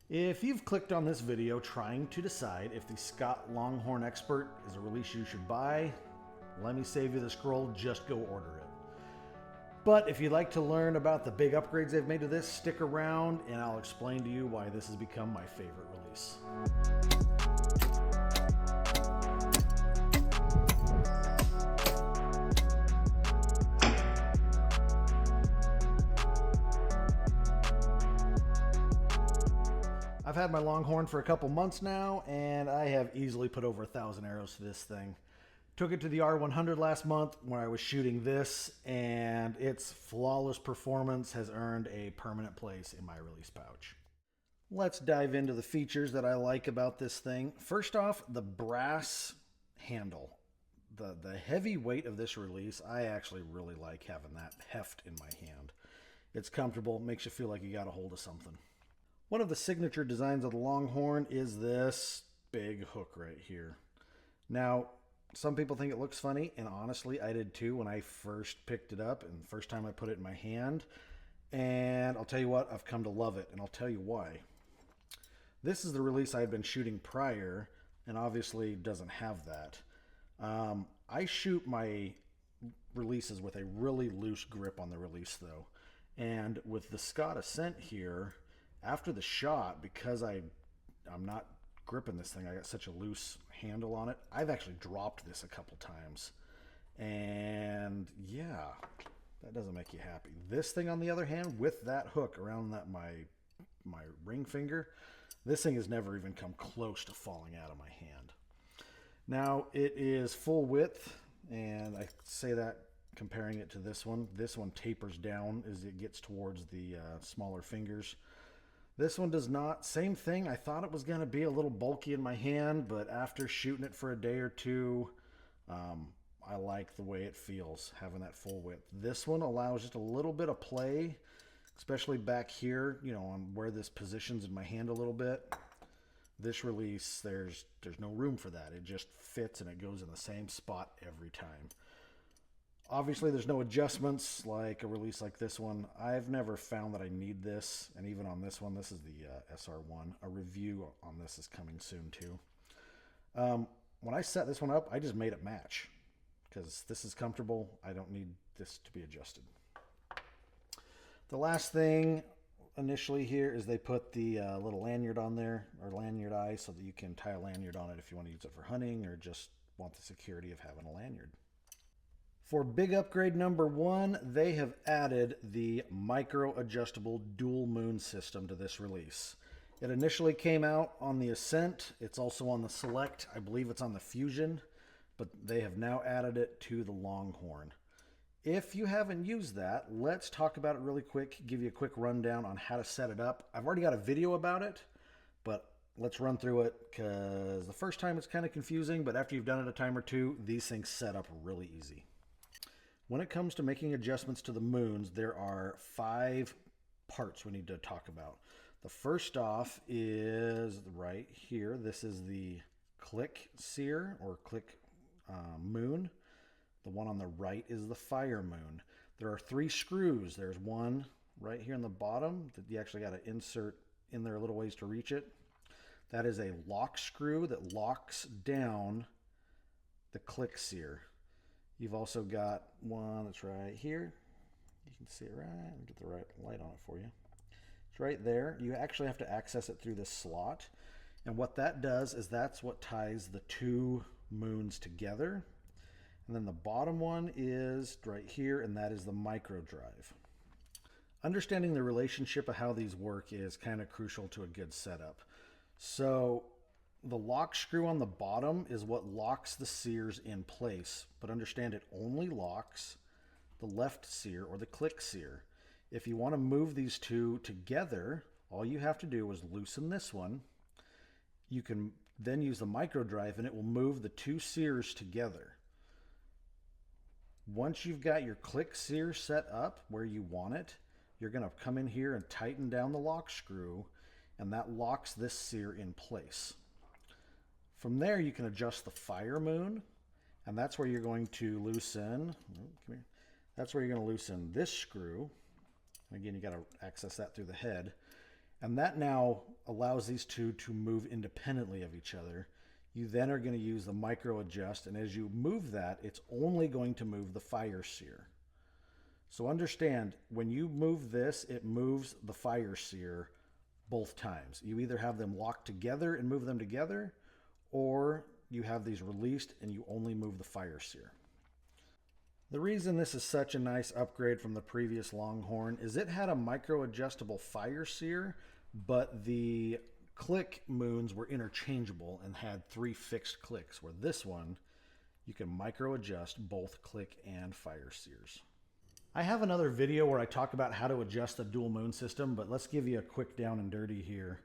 If you've clicked on this video trying to decide if the Scott Longhorn Expert is a release you should buy, let me save you the scroll, just go order it. But if you'd like to learn about the big upgrades they've made to this, stick around and I'll explain to you why this has become my favorite release. I've had my Longhorn for a couple months now, and I have easily put over 1,000 arrows to this thing. Took it to the R100 last month when I was shooting this, and its flawless performance has earned a permanent place in my release pouch. Let's dive into the features that I like about this thing. First off, the brass handle. The heavy weight of this release, I actually really like having that heft in my hand. It's comfortable, makes you feel like you got a hold of something. One of the signature designs of the Longhorn is this big hook right here. Now, some people think it looks funny, and honestly, I did too when I first picked it up and the first time I put it in my hand. And I'll tell you what, I've come to love it, and I'll tell you why. This is the release I had been shooting prior, and obviously doesn't have that. I shoot my releases with a really loose grip on the release though. And with the Scott Ascent here, after the shot, because I'm not gripping this thing, I got such a loose handle on it, I've actually dropped this a couple times. And yeah, that doesn't make you happy. This thing, on the other hand, with that hook around my ring finger, this thing has never even come close to falling out of my hand. Now, it is full width, and I say that comparing it to this one. This one tapers down as it gets towards the smaller fingers. This one does not. Same thing. I thought it was going to be a little bulky in my hand, but after shooting it for a day or two, I like the way it feels, having that full width. This one allows just a little bit of play, especially back here, you know, on where this positions in my hand a little bit. This release, there's no room for that. It just fits and it goes in the same spot every time. Obviously, there's no adjustments like a release like this one. I've never found that I need this, and even on this one, this is the SR1. A review on this is coming soon too. When I set this one up, I just made it match because this is comfortable. I don't need this to be adjusted. The last thing initially here is they put the little lanyard on there, or lanyard eye, so that you can tie a lanyard on it if you want to use it for hunting or just want the security of having a lanyard. For big upgrade number one, they have added the micro adjustable dual moon system to this release. It initially came out on the Ascent. It's also on the Select. I believe it's on the Fusion, but they have now added it to the Longhorn. If you haven't used that, let's talk about it really quick, give you a quick rundown on how to set it up. I've already got a video about it, but let's run through it because the first time it's kind of confusing, but after you've done it a time or two, these things set up really easy. When it comes to making adjustments to the moons, there are 5 parts we need to talk about. The first off is right here. This is the click sear or click moon. The one on the right is the fire moon. There are 3 screws. There's one right here in the bottom that you actually got to insert in there a little ways to reach it. That is a lock screw that locks down the click sear. You've also got one that's right here. You can see it right. I'll get the right light on it for you. It's right there. You actually have to access it through this slot. And what that does is that's what ties the 2 moons together. And then the bottom one is right here, and that is the micro drive. Understanding the relationship of how these work is kind of crucial to a good setup. So the lock screw on the bottom is what locks the sears in place, but understand it only locks the left sear or the click sear. If you want to move these 2 together, all you have to do is loosen this one. You can then use the micro drive and it will move the 2 sears together. Once you've got your click sear set up where you want it, you're going to come in here and tighten down the lock screw, and that locks this sear in place. From there, you can adjust the fire moon, and that's where you're going to loosen, that's where you're going to loosen this screw. Again, you got to access that through the head. And that now allows these two to move independently of each other. You then are going to use the micro adjust, and as you move that, it's only going to move the fire sear. So understand, when you move this, it moves the fire sear both times. You either have them locked together and move them together, or you have these released and you only move the fire sear. The reason this is such a nice upgrade from the previous Longhorn is it had a micro adjustable fire sear, but the click moons were interchangeable and had 3 fixed clicks, where this one, you can micro adjust both click and fire sears. I have another video where I talk about how to adjust the dual moon system, but let's give you a quick down and dirty here.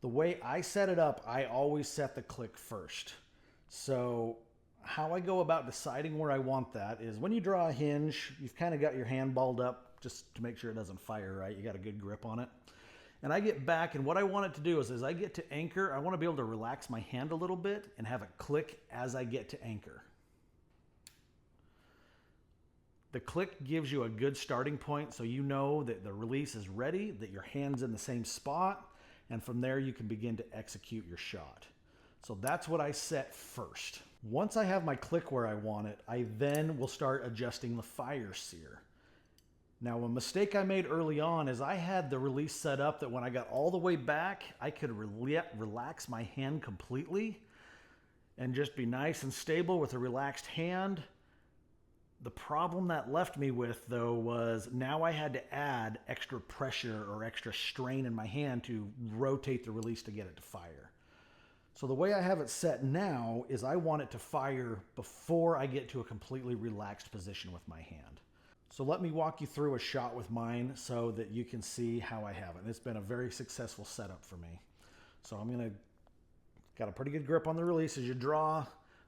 The way I set it up, I always set the click first. So how I go about deciding where I want that is when you draw a hinge, you've kind of got your hand balled up just to make sure it doesn't fire right. You got a good grip on it. And I get back, and what I want it to do is as I get to anchor, I want to be able to relax my hand a little bit and have it click as I get to anchor. The click gives you a good starting point, so you know that the release is ready, that your hand's in the same spot, and from there you can begin to execute your shot. So that's what I set first. Once I have my click where I want it, I then will start adjusting the fire sear. Now, a mistake I made early on is I had the release set up that when I got all the way back, I could relax my hand completely and just be nice and stable with a relaxed hand. The problem that left me with, though, was now I had to add extra pressure or extra strain in my hand to rotate the release to get it to fire. So the way I have it set now is I want it to fire before I get to a completely relaxed position with my hand. So let me walk you through a shot with mine so that you can see how I have it. It's been a very successful setup for me. So got a pretty good grip on the release as you draw.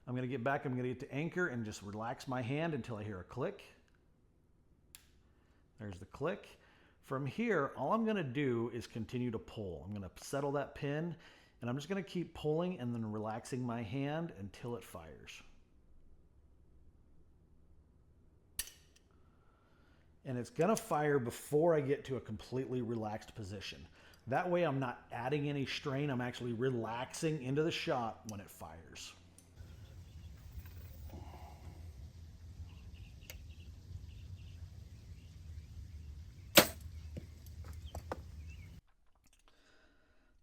I'm gonna get back, I'm gonna get to anchor and just relax my hand until I hear a click. There's the click. From here, all I'm gonna do is continue to pull. I'm gonna settle that pin, and I'm just gonna keep pulling and then relaxing my hand until it fires. And it's gonna fire before I get to a completely relaxed position. That way I'm not adding any strain, I'm actually relaxing into the shot when it fires.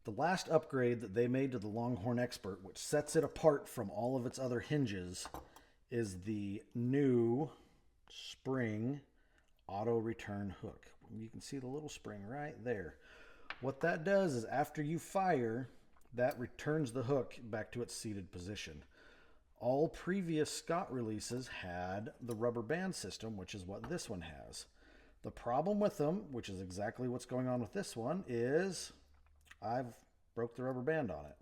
The last upgrade that they made to the Longhorn Expert, which sets it apart from all of its other hinges, is the new spring auto return hook. You can see the little spring right there. What that does is after you fire, that returns the hook back to its seated position. All previous Scott releases had the rubber band system, which is what this one has. The problem with them, which is exactly what's going on with this one, is I've broke the rubber band on it.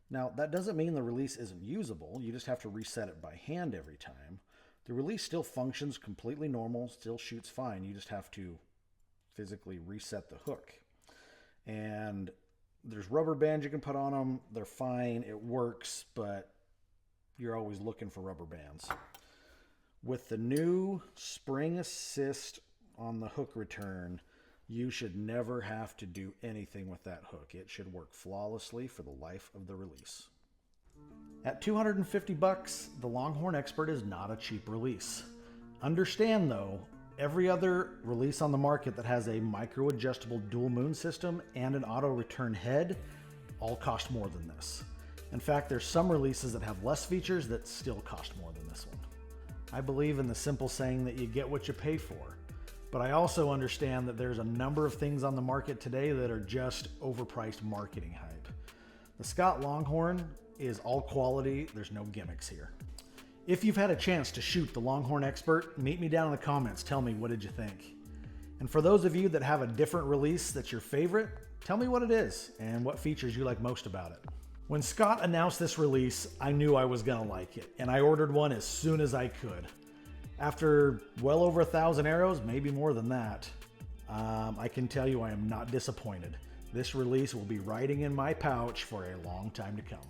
Now, that doesn't mean the release isn't usable. You just have to reset it by hand every time. The release still functions completely normal, still shoots fine. You just have to physically reset the hook. And there's rubber bands you can put on them. They're fine. It works, but you're always looking for rubber bands. With the new spring assist on the hook return, you should never have to do anything with that hook. It should work flawlessly for the life of the release. At $250, the Longhorn Expert is not a cheap release. Understand though, every other release on the market that has a micro adjustable dual moon system and an auto return head all cost more than this. In fact, there's some releases that have less features that still cost more than this one. I believe in the simple saying that you get what you pay for, but I also understand that there's a number of things on the market today that are just overpriced marketing hype. The Scott Longhorn is all quality, there's no gimmicks here. If you've had a chance to shoot the Longhorn Expert, meet me down in the comments, tell me what did you think. And for those of you that have a different release that's your favorite, tell me what it is and what features you like most about it. When Scott announced this release, I knew I was gonna like it, and I ordered one as soon as I could. After well over 1,000 arrows, maybe more than that, I can tell you I am not disappointed. This release will be riding in my pouch for a long time to come.